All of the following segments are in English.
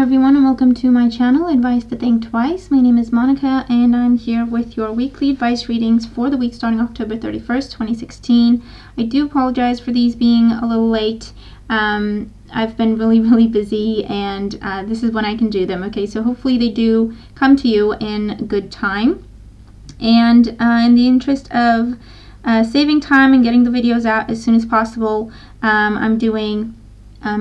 everyone, and welcome to my channel, Advice to Think Twice. My name is Monica, and I'm here with your weekly advice readings for the week starting October 31st, 2016. I do apologize for these being a little late. I've been really busy, and this is when I can do them, okay? So hopefully they do come to you in good time. And in the interest of saving time and getting the videos out as soon as possible, I'm doing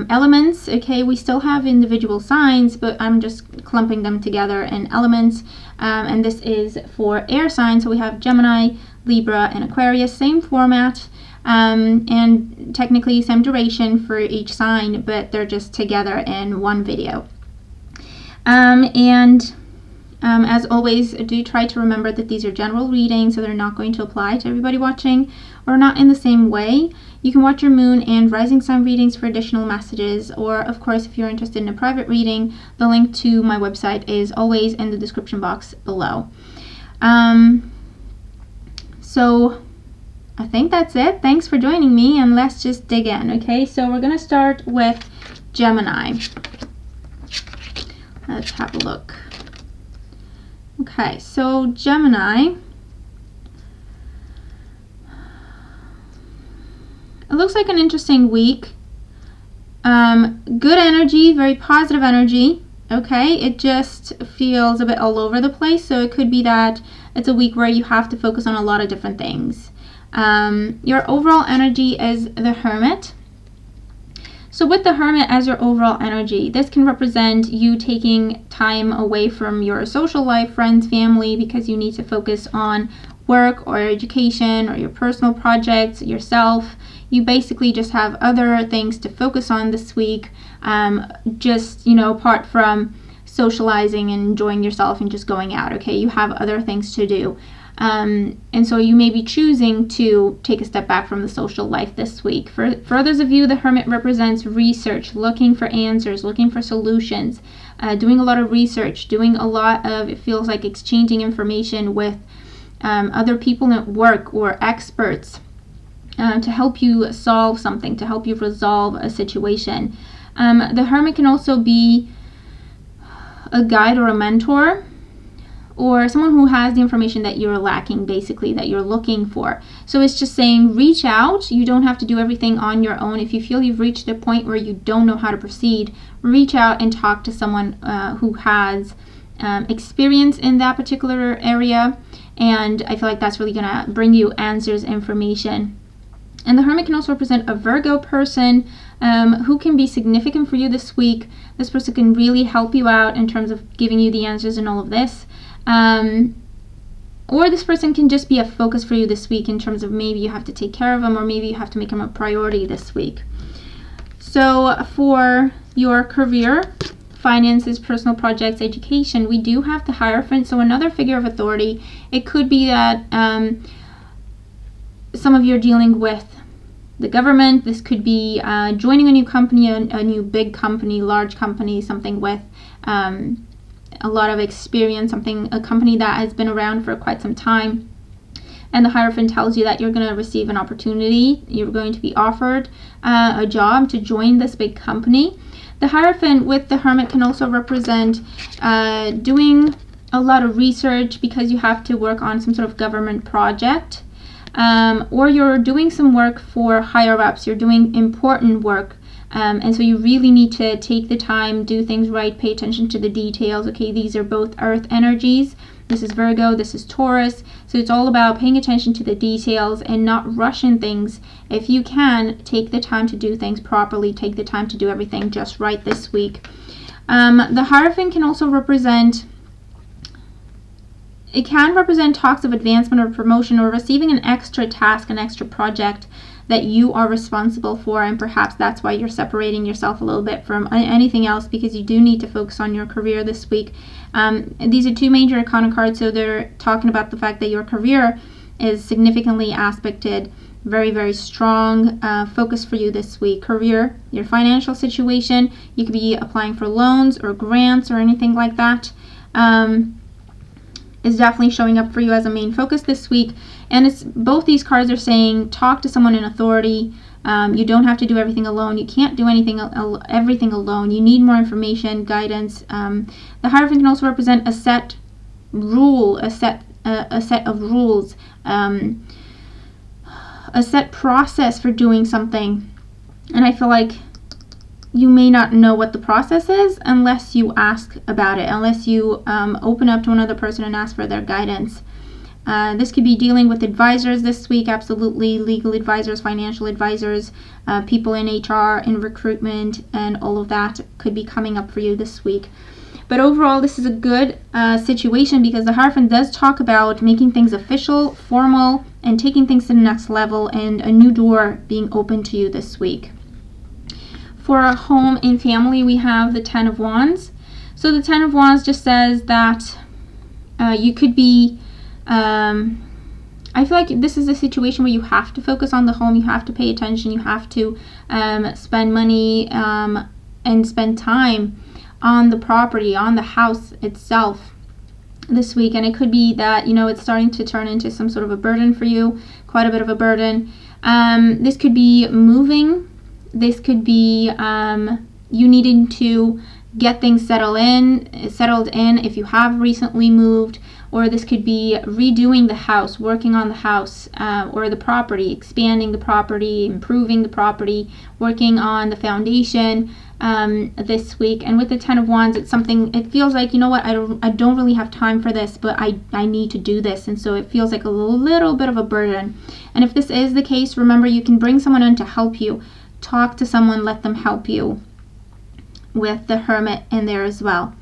elements. Okay, we still have individual signs, but I'm just clumping them together in elements, and this is for air signs. So we have Gemini, Libra, and Aquarius, same format, and technically same duration for each sign, but they're just together in one video. As always, do try to remember that these are general readings, so they're not going to apply to everybody watching, or not in the same way. You can watch your moon and rising sign readings for additional messages, or of course, if you're interested in a private reading, the link to my website is always in the description box below. So I think that's it. Thanks for joining me, and let's just dig in. Okay, so we're gonna start with Gemini. Let's have a look. Okay, so Gemini, it looks like an interesting week. Good energy, very positive energy. Okay, it just feels a bit all over the place, so it could be that it's a week where you have to focus on a lot of different things. Your overall energy is the Hermit. So with the Hermit as your overall energy, this can represent you taking time away from your social life, friends, family, because you need to focus on work or education or your personal projects, yourself. You basically just have other things to focus on this week, just, apart from socializing and enjoying yourself and just going out, okay? You have other things to do. And so you may be choosing to take a step back from the social life this week. For others of you, the Hermit represents research, looking for answers, looking for solutions, doing a lot of research, doing a lot of, it feels like, exchanging information with other people at work or experts to help you solve something, to help you resolve a situation. The Hermit can also be a guide or a mentor, or someone who has the information that you're lacking, basically, that you're looking for. So it's just saying, reach out. You don't have to do everything on your own. If you feel you've reached a point where you don't know how to proceed, reach out and talk to someone who has experience in that particular area. And I feel like that's really going to bring you answers, information. And the Hermit can also represent a Virgo person who can be significant for you this week. This person can really help you out in terms of giving you the answers and all of this. Or this person can just be a focus for you this week in terms of maybe you have to take care of them, or maybe you have to make them a priority this week. So for your career, finances, personal projects, education, we do have the Hierophant, so another figure of authority. It could be that some of you are dealing with the government. This could be joining a new company, a new big company, large company, something with a lot of experience, a company that has been around for quite some time. And the Hierophant tells you that you're going to receive an opportunity. You're going to be offered a job to join this big company. The Hierophant with the Hermit can also represent doing a lot of research because you have to work on some sort of government project. Or you're doing some work for higher ups, you're doing important work, and so you really need to take the time, do things right, pay attention to the details. Okay, these are both earth energies. This is Virgo, this is Taurus, so it's all about paying attention to the details and not rushing things. If you can, take the time to do things properly, take the time to do everything just right this week. The Hierophant can also represent, it can represent talks of advancement or promotion, or receiving an extra task, an extra project that you are responsible for, and perhaps that's why you're separating yourself a little bit from anything else, because you do need to focus on your career this week. These are two major arcana cards, so they're talking about the fact that your career is significantly aspected, very strong focus for you this week. Career, your financial situation, you could be applying for loans or grants or anything like that. Is definitely showing up for you as a main focus this week. And it's both these cards are saying talk to someone in authority, You don't have to do everything alone. You can't do everything alone. You need more information, guidance. The Hierophant can also represent a set rule, a set of rules, a set process for doing something. And I feel like you may not know what the process is unless you ask about it, unless you open up to another person and ask for their guidance. This could be dealing with advisors this week, absolutely. Legal advisors, financial advisors, people in HR, in recruitment, and all of that could be coming up for you this week. But overall, this is a good situation because the Hierophant does talk about making things official, formal, and taking things to the next level, and a new door being open to you this week. For our home and family, we have the Ten of Wands. So the Ten of Wands just says that you could be, I feel like this is a situation where you have to focus on the home, you have to pay attention, you have to spend money and spend time on the property, on the house itself this week. And it could be that, it's starting to turn into some sort of a burden for you, quite a bit of a burden. This could be moving. This could be you needing to get things settled in if you have recently moved, or this could be redoing the house, working on the house or the property, expanding the property, improving the property, working on the foundation this week. And with the Ten of Wands, it's something, it feels like, I don't really have time for this, but I need to do this. And so it feels like a little bit of a burden. And if this is the case, remember, you can bring someone in to help you. Talk to someone, let them help you, with the Hermit in there as well.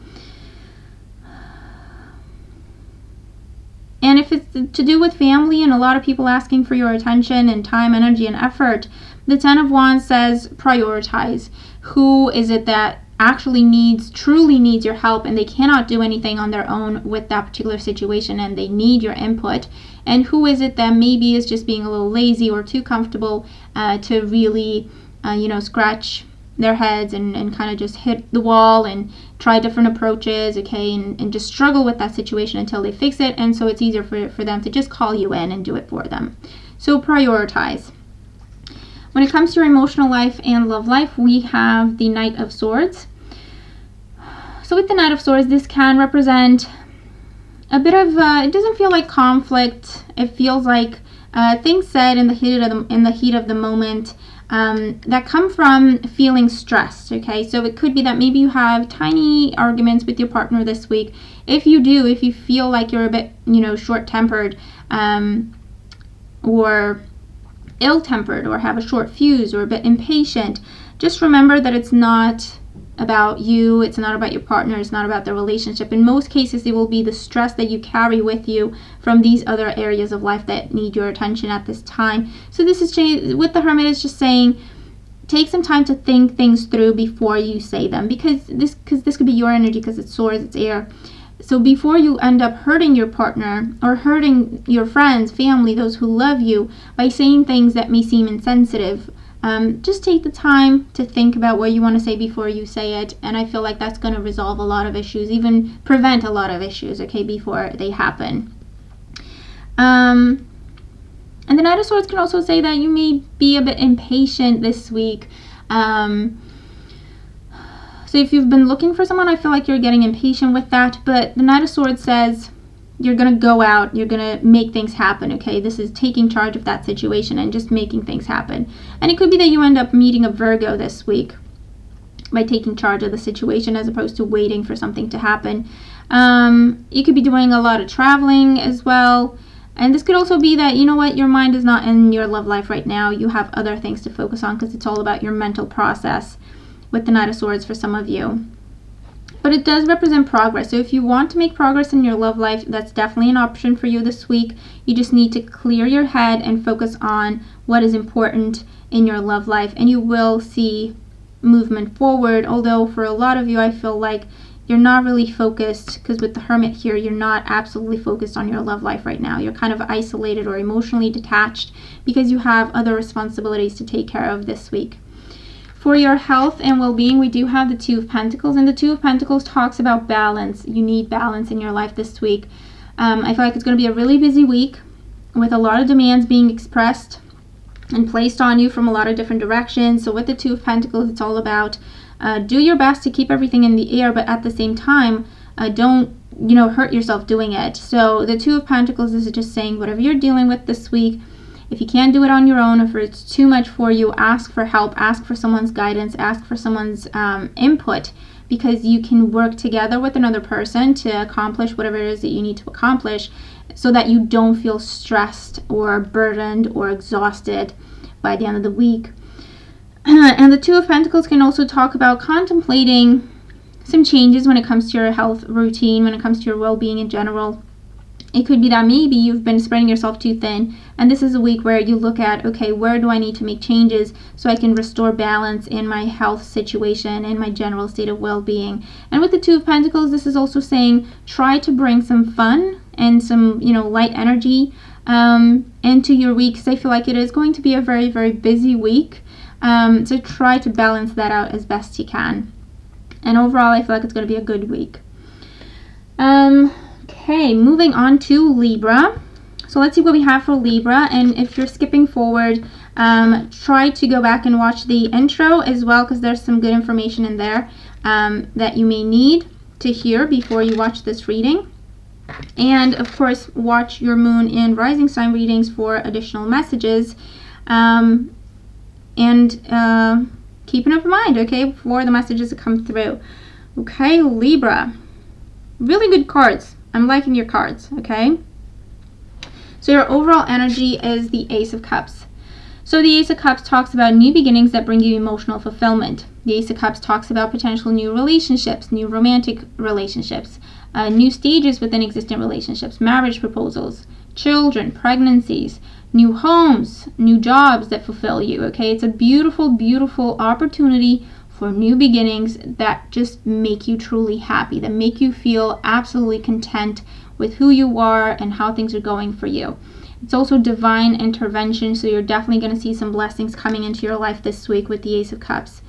And if it's to do with family and a lot of people asking for your attention and time, energy, and effort, the Ten of Wands says prioritize. Who is it that actually truly needs your help, and they cannot do anything on their own with that particular situation, and they need your input? And who is it that maybe is just being a little lazy or too comfortable to really scratch their heads and kind of just hit the wall and try different approaches, okay, and just struggle with that situation until they fix it, and so it's easier for them to just call you in and do it for them. So prioritize. When it comes to your emotional life and love life, we have the Knight of Swords. So with the Knight of Swords, this can represent a bit of, it doesn't feel like conflict. It feels like things said in the heat of the moment that come from feeling stressed, okay? So it could be that maybe you have tiny arguments with your partner this week. If you feel like you're a bit, short-tempered or ill-tempered or have a short fuse or a bit impatient, just remember that it's not about you, it's not about your partner, it's not about the relationship. In most cases, it will be the stress that you carry with you from these other areas of life that need your attention at this time. So this is with the Hermit, it's just saying take some time to think things through before you say them, because this could be your energy, because it's swords, it's air. So before you end up hurting your partner or hurting your friends, family, those who love you, by saying things that may seem insensitive, just take the time to think about what you want to say before you say it. And I feel like that's going to resolve a lot of issues, even prevent a lot of issues, okay, before they happen. And the Knight of Swords can also say that you may be a bit impatient this week. So if you've been looking for someone, I feel like you're getting impatient with that. But the Knight of Swords says you're going to go out, you're going to make things happen, okay? This is taking charge of that situation and just making things happen. And it could be that you end up meeting a Virgo this week by taking charge of the situation as opposed to waiting for something to happen. You could be doing a lot of traveling as well. And this could also be that, your mind is not in your love life right now. You have other things to focus on because it's all about your mental process with the Knight of Swords for some of you. But it does represent progress. So if you want to make progress in your love life, that's definitely an option for you this week. You just need to clear your head and focus on what is important in your love life, and you will see movement forward. Although for a lot of you, I feel like you're not really focused, because with the Hermit here, you're not absolutely focused on your love life right now. You're kind of isolated or emotionally detached because you have other responsibilities to take care of this week. For your health and well-being, we do have the Two of Pentacles, and the Two of Pentacles talks about balance. You need balance in your life this week. I feel like it's going to be a really busy week with a lot of demands being expressed and placed on you from a lot of different directions. So with the Two of Pentacles, it's all about do your best to keep everything in the air, but at the same time, don't hurt yourself doing it. So the Two of Pentacles is just saying whatever you're dealing with this week, if you can't do it on your own, if it's too much for you, ask for help, ask for someone's guidance, ask for someone's input, because you can work together with another person to accomplish whatever it is that you need to accomplish, so that you don't feel stressed or burdened or exhausted by the end of the week. And the Two of Pentacles can also talk about contemplating some changes when it comes to your health routine, when it comes to your well-being in general. It could be that maybe you've been spreading yourself too thin, and this is a week where you look at, okay, where do I need to make changes so I can restore balance in my health situation and my general state of well-being. And with the Two of Pentacles, this is also saying try to bring some fun and some, light energy into your week, because I feel like it is going to be a very, very busy week. So try to balance that out as best you can. And overall, I feel like it's going to be a good week. Okay, moving on to Libra. So let's see what we have for Libra. And if you're skipping forward, try to go back and watch the intro as well, because there's some good information in there that you may need to hear before you watch this reading. And of course, watch your moon and rising sign readings for additional messages. And keep an open mind, okay, for the messages that come through. Okay, Libra. Really good cards. I'm liking your cards, okay? So your overall energy is the Ace of Cups. So the Ace of Cups talks about new beginnings that bring you emotional fulfillment. The Ace of Cups talks about potential new relationships, new romantic relationships, new stages within existing relationships, marriage proposals, children, pregnancies, new homes, new jobs that fulfill you, okay? It's a beautiful, beautiful opportunity for new beginnings that just make you truly happy, that make you feel absolutely content with who you are and how things are going for you. It's also divine intervention, so you're definitely going to see some blessings coming into your life this week with the Ace of Cups.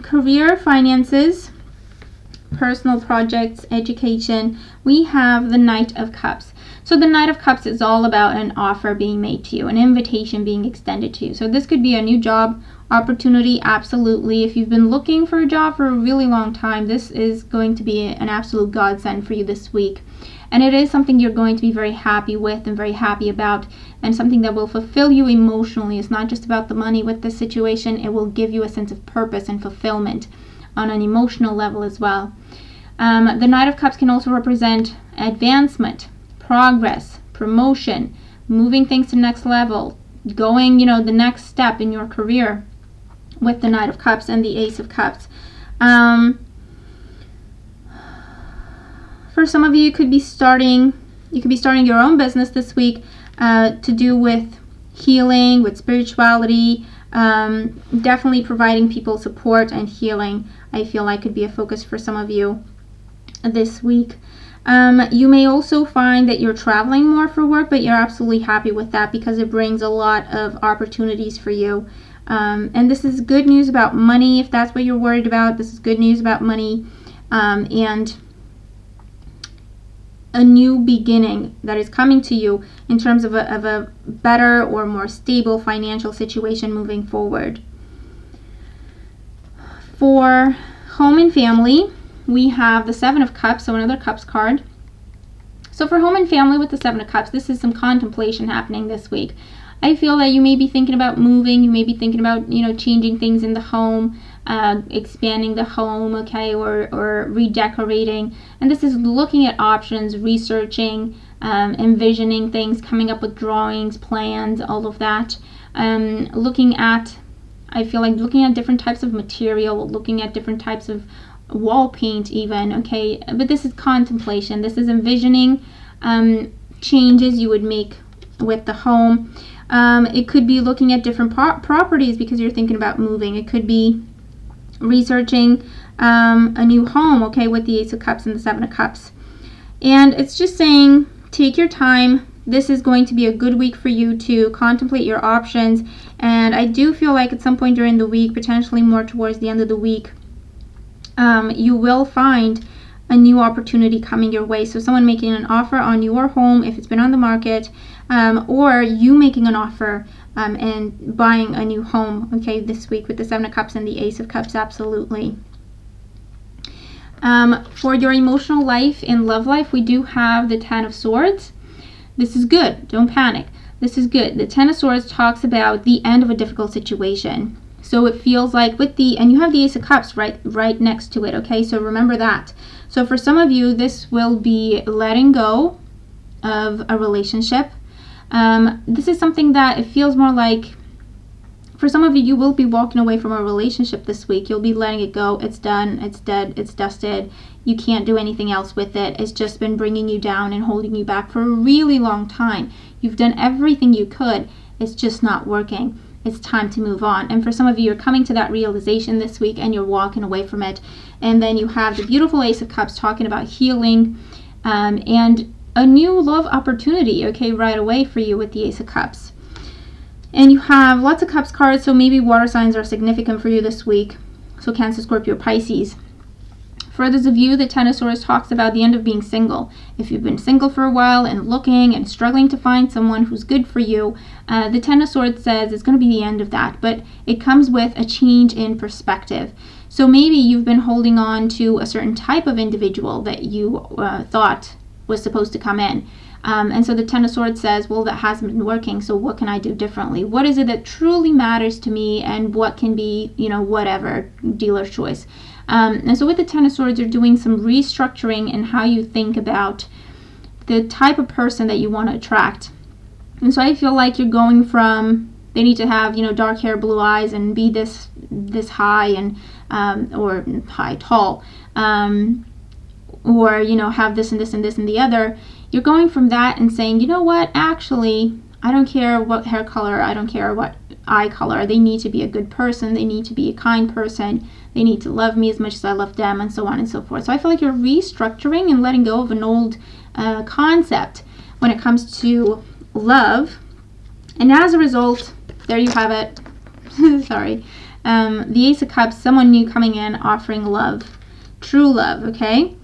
Career, finances, personal projects, education, we have the Knight of Cups. So the Knight of Cups is all about an offer being made to you, an invitation being extended to you. So this could be a new job opportunity, absolutely. If you've been looking for a job for a really long time, this is going to be an absolute godsend for you this week. And it is something you're going to be very happy with and very happy about, and something that will fulfill you emotionally. It's not just about the money with this situation. It will give you a sense of purpose and fulfillment on an emotional level as well. The Knight of Cups can also represent advancement, progress, promotion, moving things to the next level, going, the next step in your career with the Knight of Cups and the Ace of Cups. For some of you, you could be starting your own business this week to do with healing, with spirituality, definitely providing people support and healing. I feel like could be a focus for some of you this week. You may also find that you're traveling more for work, but you're absolutely happy with that because it brings a lot of opportunities for you. And this is good news about money, if that's what you're worried about. This is good news about money and a new beginning that is coming to you in terms of a better or more stable financial situation moving forward. For home and family, we have the Seven of Cups, so another Cups card. So for home and family with the Seven of Cups, this is some contemplation happening this week. I feel that you may be thinking about moving, you may be thinking about, changing things in the home, expanding the home, okay, or redecorating. And this is looking at options, researching, envisioning things, coming up with drawings, plans, all of that. Looking at different types of material, looking at different types of wall paint even, okay. But this is contemplation. This is envisioning changes you would make with the home. It could be looking at different properties because you're thinking about moving. It could be researching a new home, okay, with the Ace of Cups and the Seven of Cups. And it's just saying, take your time. This is going to be a good week for you to contemplate your options. And I do feel like at some point during the week, potentially more towards the end of the week, you will find a new opportunity coming your way. So someone making an offer on your home if it's been on the market, or you making an offer and buying a new home, okay, this week with the Seven of Cups and the Ace of Cups, absolutely. For your emotional life and love life, we do have the Ten of Swords. This is good. Don't panic. This is good. The Ten of Swords talks about the end of a difficult situation. So it feels like with the, and you have the Ace of Cups right next to it, okay? So remember that. So for some of you, this will be letting go of a relationship. This is something that it feels more like, for some of you, you will be walking away from a relationship this week. You'll be letting it go. It's done. It's dead. It's dusted. You can't do anything else with it. It's just been bringing you down and holding you back for a really long time. You've done everything you could. It's just not working. It's time to move on. And for some of you, you're coming to that realization this week and you're walking away from it. And then you have the beautiful Ace of Cups talking about healing and a new love opportunity, okay, right away for you with the Ace of Cups. And you have lots of Cups cards, so maybe water signs are significant for you this week. So Cancer, Scorpio, Pisces. For others of you, the Ten of Swords talks about the end of being single. If you've been single for a while and looking and struggling to find someone who's good for you, the Ten of Swords says it's going to be the end of that, but it comes with a change in perspective. So maybe you've been holding on to a certain type of individual that you thought was supposed to come in. And so the Ten of Swords says, well, that hasn't been working, so what can I do differently? What is it that truly matters to me, and what can be, whatever, dealer's choice. And so with the Ten of Swords, you're doing some restructuring in how you think about the type of person that you want to attract. And so I feel like you're going from, they need to have, dark hair, blue eyes, and be this high and, or high, tall, or, have this and this and this and the other. You're going from that and saying, you know what, actually, I don't care what hair color, I don't care what eye color. They need to be a good person. They need to be a kind person. They need to love me as much as I love them, and so on and so forth. So I feel like you're restructuring and letting go of an old concept when it comes to love. And as a result, there you have it. Sorry. The Ace of Cups, someone new coming in, offering love. True love, okay?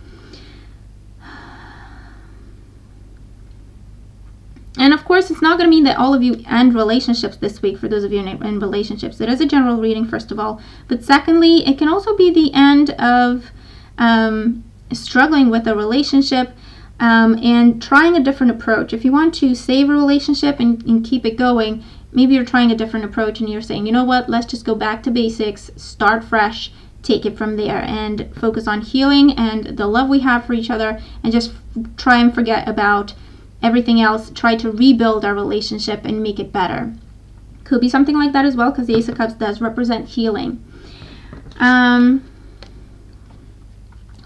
And of course, it's not going to mean that all of you end relationships this week, for those of you in relationships. It is a general reading, first of all. But secondly, it can also be the end of struggling with a relationship and trying a different approach. If you want to save a relationship and keep it going, maybe you're trying a different approach and you're saying, you know what, let's just go back to basics, start fresh, take it from there, and focus on healing and the love we have for each other, and just try and forget about everything else. Try to rebuild our relationship and make it better. Could be something like that as well, because the Ace of Cups does represent healing.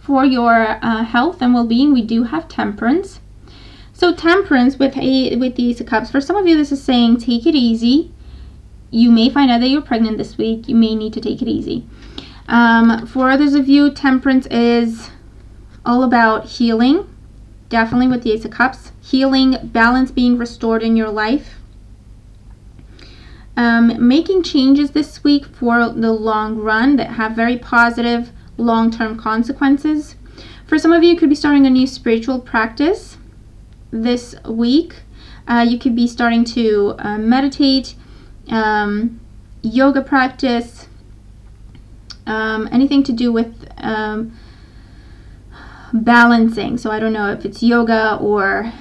For your health and well-being, we do have Temperance. So Temperance with the Ace of Cups, for some of you this is saying take it easy. You may find out that you're pregnant this week. You may need to take it easy. For others of you, Temperance is all about healing. Definitely with the Ace of Cups. Healing, balance being restored in your life. Making changes this week for the long run that have very positive long-term consequences. For some of you, you could be starting a new spiritual practice this week. You could be starting to meditate, yoga practice, anything to do with balancing. So I don't know if it's yoga or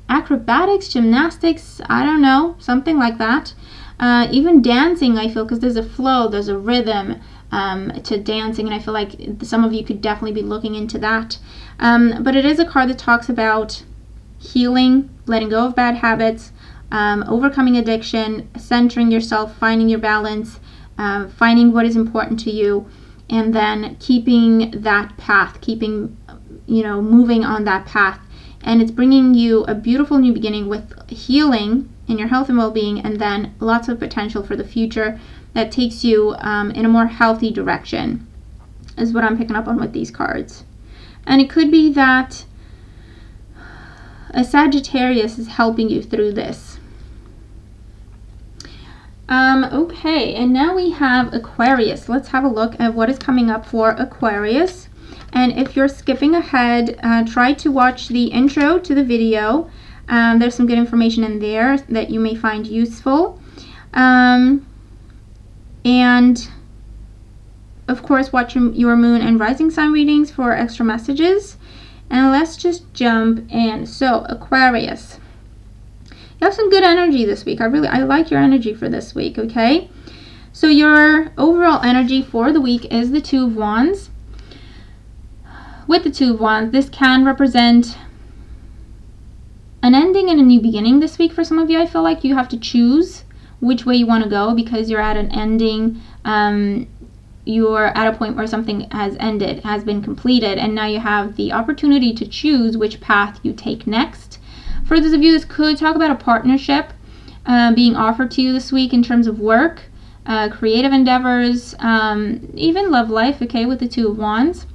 acrobatics, gymnastics, I don't know, something like that. Even dancing, I feel, because there's a flow, there's a rhythm to dancing, and I feel like some of you could definitely be looking into that. But it is a card that talks about healing, letting go of bad habits, overcoming addiction, centering yourself, finding your balance, finding what is important to you, and then keeping that path, moving on that path. And it's bringing you a beautiful new beginning with healing in your health and well-being, and then lots of potential for the future that takes you in a more healthy direction, is what I'm picking up on with these cards. And it could be that a Sagittarius is helping you through this. Okay, and now we have Aquarius. Let's have a look at what is coming up for Aquarius. And if you're skipping ahead, try to watch the intro to the video. There's some good information in there that you may find useful. And of course, watch your moon and rising sign readings for extra messages. And let's just jump in. So, Aquarius, you have some good energy this week. I like your energy for this week, okay? So your overall energy for the week is the Two of Wands. With the Two of Wands, this can represent an ending and a new beginning this week for some of you. I feel like you have to choose which way you want to go because you're at an ending. You're at a point where something has ended, has been completed, and now you have the opportunity to choose which path you take next. For those of you, this could talk about a partnership being offered to you this week in terms of work, creative endeavors, even love life, okay, with the Two of Wands.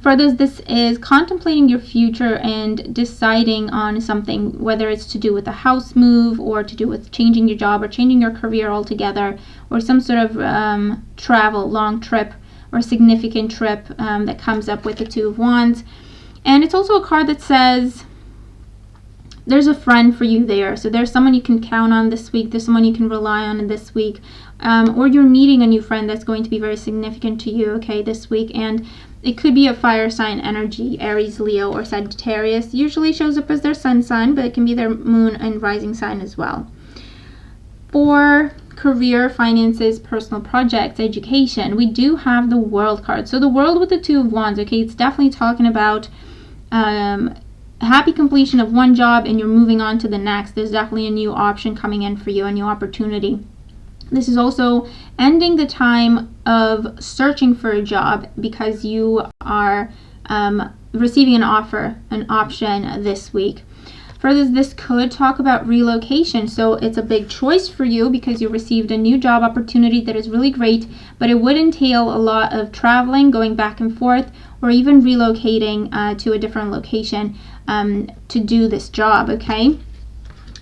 For others, this is contemplating your future and deciding on something, whether it's to do with a house move or to do with changing your job or changing your career altogether, or some sort of travel, long trip or significant trip that comes up with the Two of Wands. And it's also a card that says there's a friend for you there. So there's someone you can count on this week. There's someone you can rely on this week. Or you're meeting a new friend that's going to be very significant to you, okay, this week. And it could be a fire sign energy, Aries, Leo, or Sagittarius. Usually shows up as their sun sign, but it can be their moon and rising sign as well. For career, finances, personal projects, education, we do have the World card. So the World with the Two of Wands, okay, it's definitely talking about happy completion of one job and you're moving on to the next. There's definitely a new option coming in for you, a new opportunity. This is also ending the time of searching for a job because you are receiving an offer, an option this week. Further, this could talk about relocation. So it's a big choice for you because you received a new job opportunity that is really great, but it would entail a lot of traveling, going back and forth, or even relocating to a different location to do this job, okay?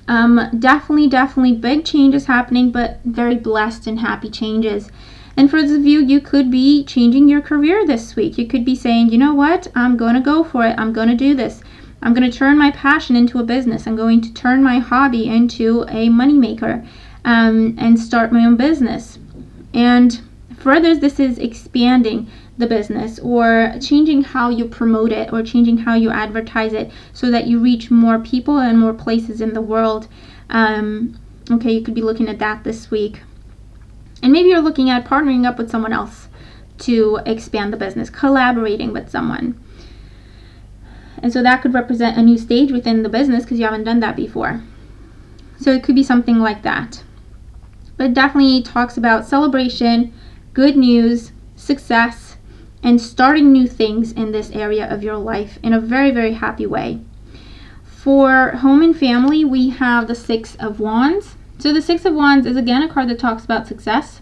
Definitely big changes happening, but very blessed and happy changes. And for those of you, you could be changing your career this week. You could be saying, you know what, I'm going to go for it. I'm going to do this. I'm going to turn my passion into a business. I'm going to turn my hobby into a moneymaker and start my own business. And for others, this is expanding the business or changing how you promote it or changing how you advertise it so that you reach more people and more places in the world. Okay, you could be looking at that this week. And maybe you're looking at partnering up with someone else to expand the business, collaborating with someone. And so that could represent a new stage within the business because you haven't done that before. So it could be something like that. But it definitely talks about celebration, good news, success, and starting new things in this area of your life in a very, very happy way. For home and family, we have the Six of Wands. So the Six of Wands is again a card that talks about success.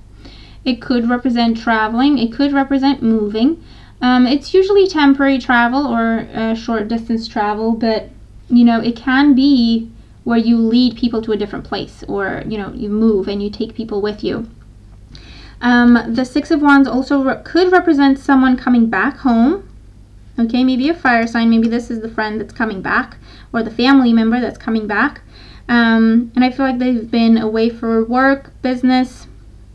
It could represent traveling. It could represent moving. It's usually temporary travel or short distance travel, but you know, it can be where you lead people to a different place, or you know, you move and you take people with you. The Six of Wands also could represent someone coming back home. Okay, maybe a fire sign. Maybe this is the friend that's coming back or the family member that's coming back. And I feel like they've been away for work, business,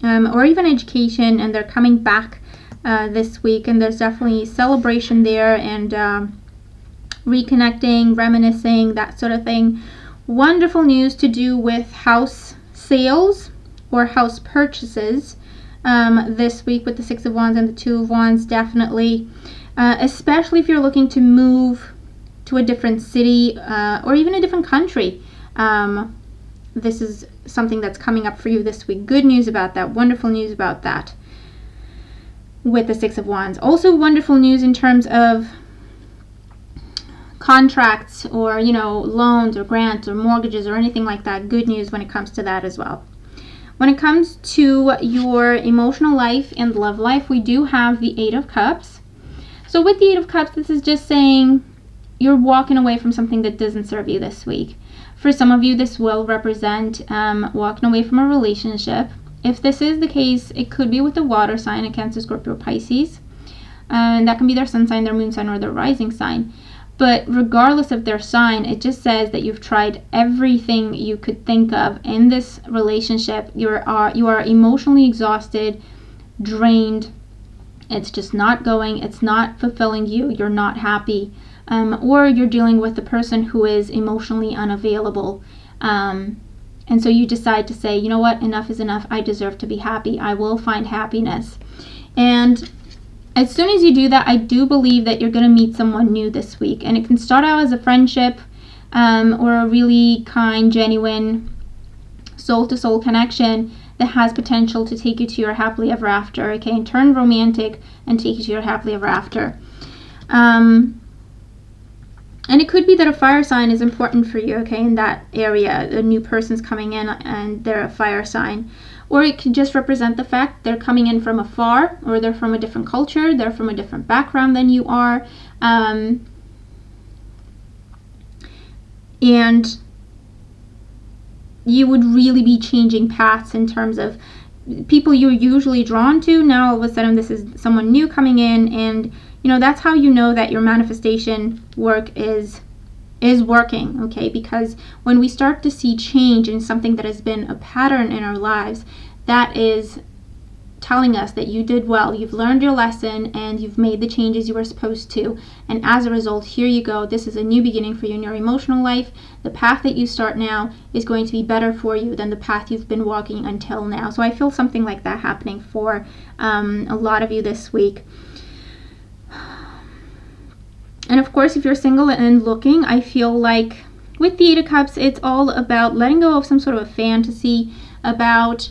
or even education, and they're coming back this week. And there's definitely celebration there and reconnecting, reminiscing, that sort of thing. Wonderful news to do with house sales or house purchases. This week with the Six of Wands and the Two of Wands, definitely, especially if you're looking to move to a different city or even a different country. This is something that's coming up for you this week. Good news about that. Wonderful news about that with the Six of Wands. Also wonderful news in terms of contracts or, you know, loans or grants or mortgages or anything like that. Good news when it comes to that as well. When it comes to your emotional life and love life, we do have the Eight of Cups. So with the Eight of Cups, this is just saying you're walking away from something that doesn't serve you this week. For some of you, this will represent walking away from a relationship. If this is the case, it could be with the water sign, a Cancer, Scorpio, Pisces. And that can be their sun sign, their moon sign, or their rising sign. But regardless of their sign, it just says that you've tried everything you could think of in this relationship. You are emotionally exhausted, drained. It's just not going. It's not fulfilling you. You're not happy. Or you're dealing with a person who is emotionally unavailable. And so you decide to say, you know what, enough is enough. I deserve to be happy. I will find happiness. And as soon as you do that, I do believe that you're going to meet someone new this week. And it can start out as a friendship or a really kind, genuine, soul-to-soul connection that has potential to take you to your happily ever after, okay, and turn romantic and take you to your happily ever after. And it could be that a fire sign is important for you, okay, in that area. A new person's coming in and they're a fire sign. Or it could just represent the fact they're coming in from afar, or they're from a different culture, they're from a different background than you are. And you would really be changing paths in terms of people you're usually drawn to. Now all of a sudden this is someone new coming in, and you know, that's how you know that your manifestation work is working, okay? Because when we start to see change in something that has been a pattern in our lives, that is telling us that you did well, you've learned your lesson, and you've made the changes you were supposed to. And as a result, here you go. This is a new beginning for you in your emotional life. The path that you start now is going to be better for you than the path you've been walking until now. So I feel something like that happening for a lot of you this week. And of course, if you're single and looking, I feel like with the Eight of Cups, it's all about letting go of some sort of a fantasy about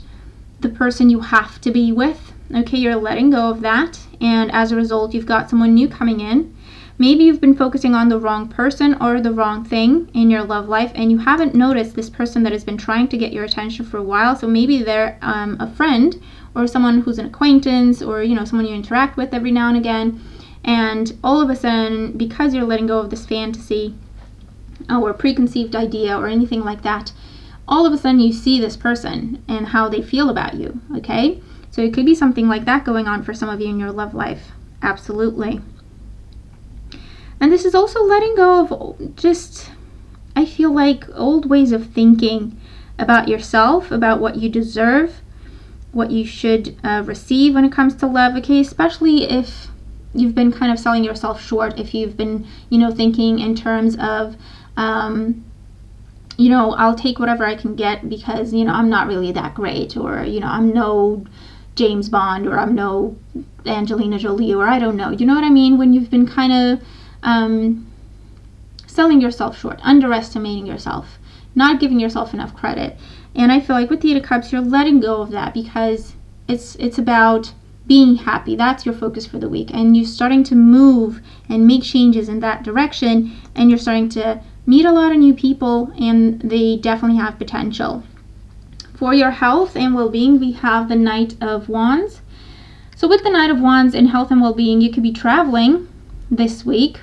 the person you have to be with. Okay, you're letting go of that, and as a result, you've got someone new coming in. Maybe you've been focusing on the wrong person or the wrong thing in your love life, and you haven't noticed this person that has been trying to get your attention for a while. So maybe they're a friend or someone who's an acquaintance, or you know, someone you interact with every now and again. And all of a sudden, because you're letting go of this fantasy or preconceived idea or anything like that, all of a sudden you see this person and how they feel about you, okay? So it could be something like that going on for some of you in your love life. Absolutely. And this is also letting go of just, I feel like, old ways of thinking about yourself, about what you deserve, what you should receive when it comes to love, okay? Especially if you've been kind of selling yourself short, if you've been, you know, thinking in terms of, you know, I'll take whatever I can get because, you know, I'm not really that great, or, you know, I'm no James Bond, or I'm no Angelina Jolie, or I don't know. You know what I mean? When you've been kind of selling yourself short, underestimating yourself, not giving yourself enough credit. And I feel like with the Eight of Cups, you're letting go of that because it's about being happy. That's your focus for the week, and you're starting to move and make changes in that direction, and you're starting to meet a lot of new people, and they definitely have potential. For your health and well-being, we have the Knight of Wands. So with the Knight of Wands in health and well-being, you could be traveling this week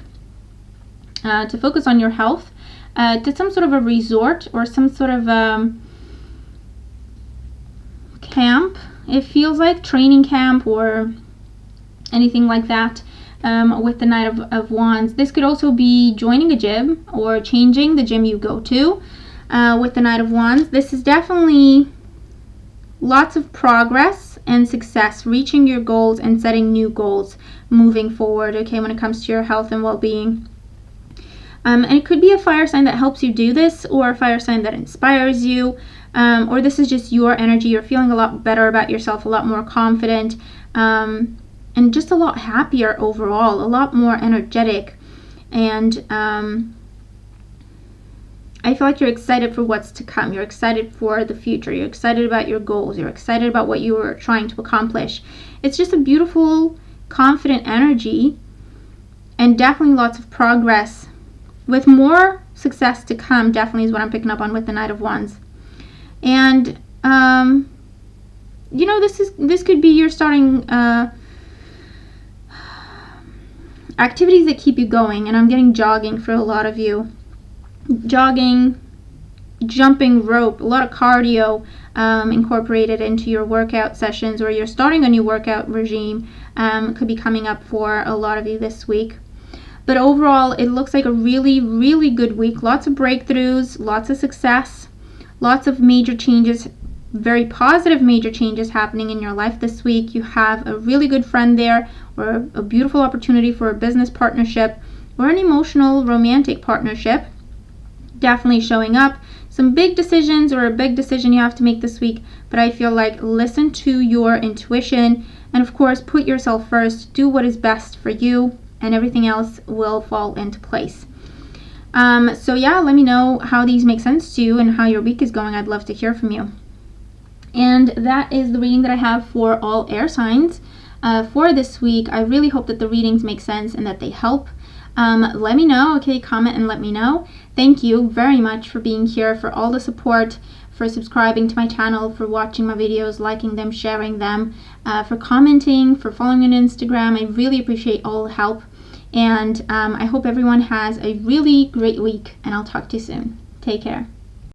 to focus on your health, to some sort of a resort or some sort of camp. It feels like training camp or anything like that with the Knight of Wands. This could also be joining a gym or changing the gym you go to with the Knight of Wands. This is definitely lots of progress and success, reaching your goals and setting new goals moving forward, okay, when it comes to your health and well-being. And it could be a fire sign that helps you do this, or a fire sign that inspires you. Or this is just your energy. You're feeling a lot better about yourself, a lot more confident, and just a lot happier overall, a lot more energetic. And I feel like you're excited for what's to come. You're excited for the future. You're excited about your goals. You're excited about what you are trying to accomplish. It's just a beautiful, confident energy, and definitely lots of progress with more success to come. Definitely is what I'm picking up on with the Knight of Wands. And you know, this could be you're starting activities that keep you going, and I'm getting jogging for a lot of you. Jogging, jumping rope, a lot of cardio, incorporate it into your workout sessions, or you're starting a new workout regime. Could be coming up for a lot of you this week. But overall, it looks like a really, really good week. Lots of breakthroughs, lots of success, lots of major changes, very positive major changes happening in your life this week. You have a really good friend there, or a beautiful opportunity for a business partnership or an emotional romantic partnership definitely showing up. Some big decisions, or a big decision you have to make this week, but I feel like listen to your intuition, and of course put yourself first. Do what is best for you, and everything else will fall into place. So yeah, let me know how these make sense to you and how your week is going. I'd love to hear from you. And that is the reading that I have for all air signs for this week. I really hope that the readings make sense and that they help. Let me know, okay? Comment and let me know. Thank you very much for being here, for all the support, for subscribing to my channel, for watching my videos, liking them, sharing them, for commenting, for following me on Instagram. I really appreciate all the help. And I hope everyone has a really great week, and I'll talk to you soon. Take care.